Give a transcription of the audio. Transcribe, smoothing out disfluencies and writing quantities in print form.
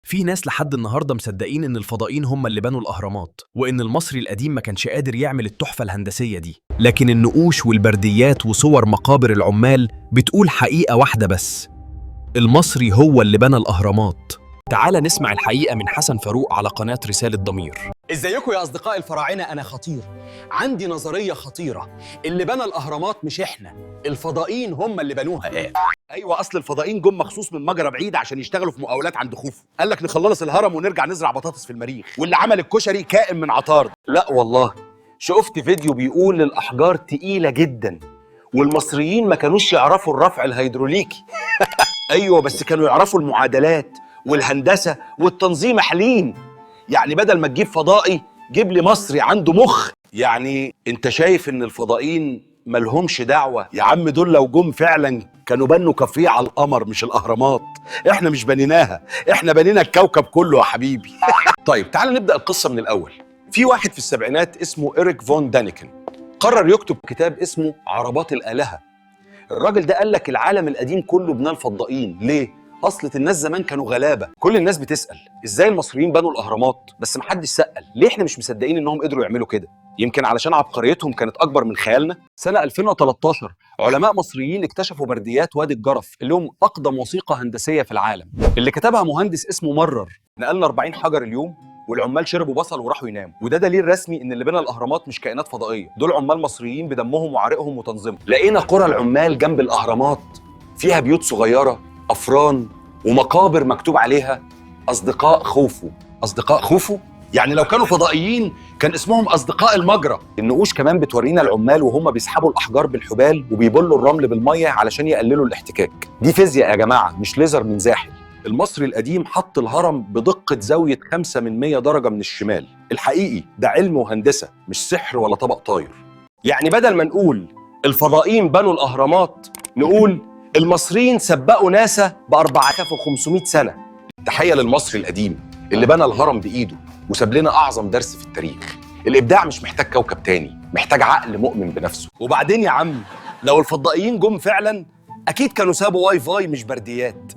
في ناس لحد النهارده مصدقين إن الفضائيين هم اللي بنوا الأهرامات، وإن المصري القديم ما كانش قادر يعمل التحفة الهندسية دي. لكن النقوش والبرديات وصور مقابر العمال بتقول حقيقة واحدة بس: المصري هو اللي بنى الأهرامات. تعال نسمع الحقيقة من حسن فاروق على قناة رسالة ضمير. ازيكم يا اصدقاء الفراعنه؟ انا خطير، عندي نظريه خطيره. اللي بنى الاهرامات مش احنا، الفضائيين هم اللي بنوها. ايوه، اصل الفضائيين جم مخصوص من مجرى بعيد عشان يشتغلوا في مقاولات عند خوفو. قال لك نخلص الهرم ونرجع نزرع بطاطس في المريخ، واللي عمل الكشري كائن من عطارد. لا والله، شفت فيديو بيقول الأحجار تقيلة جدا والمصريين ما كانوش يعرفوا الرفع الهيدروليكي. ايوه، بس كانوا يعرفوا المعادلات والهندسه والتنظيم حلين. يعني بدل ما تجيب فضائي جيب لي مصري عنده مخ. يعني انت شايف ان الفضائيين ملهمش دعوه؟ يا عم دول لو جم فعلا كانوا بنوا كافيه على القمر مش الاهرامات. احنا مش بنيناها، احنا بنينا الكوكب كله يا حبيبي. طيب تعال نبدأ القصة من الأول. في واحد في السبعينات اسمه إريك فون دانيكن قرر يكتب كتاب اسمه عربات الآلهة. الراجل ده قال لك العالم القديم كله بناه الفضائيين. ليه؟ أصلة الناس زمان كانوا غلابة. كل الناس بتسأل إزاي المصريين بنوا الأهرامات، بس محدش سأل ليه إحنا مش مصدقين إنهم قدروا يعملوا كده. يمكن علشان عبقريتهم كانت أكبر من خيالنا. سنة 2013 علماء مصريين اكتشفوا برديات وادي الجرف اللي هم أقدم وثيقة هندسية في العالم، اللي كتبها مهندس اسمه مرر. نقلنا 40 حجر اليوم والعمال شربوا بصل وراحوا يناموا، وده دليل رسمي ان اللي بنى الاهرامات مش كائنات فضائيه، دول عمال مصريين بدمهم وعرقهم وتنظيمهم. لقينا قرى العمال جنب الاهرامات فيها بيوت صغيره، افران، ومقابر مكتوب عليها اصدقاء خوفو. اصدقاء خوفو؟ يعني لو كانوا فضائيين كان اسمهم اصدقاء المجرى. النقوش كمان بتورينا العمال وهم بيسحبوا الاحجار بالحبال وبيبلوا الرمل بالميه علشان يقللوا الاحتكاك. دي فيزياء يا جماعه، مش ليزر من زاحل. المصري القديم حط الهرم بدقة زاوية 5/100 درجة من الشمال. الحقيقي ده علم وهندسة، مش سحر ولا طبق طاير. يعني بدل ما نقول الفضائيين بنوا الأهرامات نقول المصريين سبقوا ناسا ب4500 سنة. تحية للمصري القديم اللي بنى الهرم بإيده وساب لنا أعظم درس في التاريخ. الإبداع مش محتاج كوكب تاني، محتاج عقل مؤمن بنفسه. وبعدين يا عم، لو الفضائيين جم فعلا اكيد كانوا سابوا واي فاي مش برديات.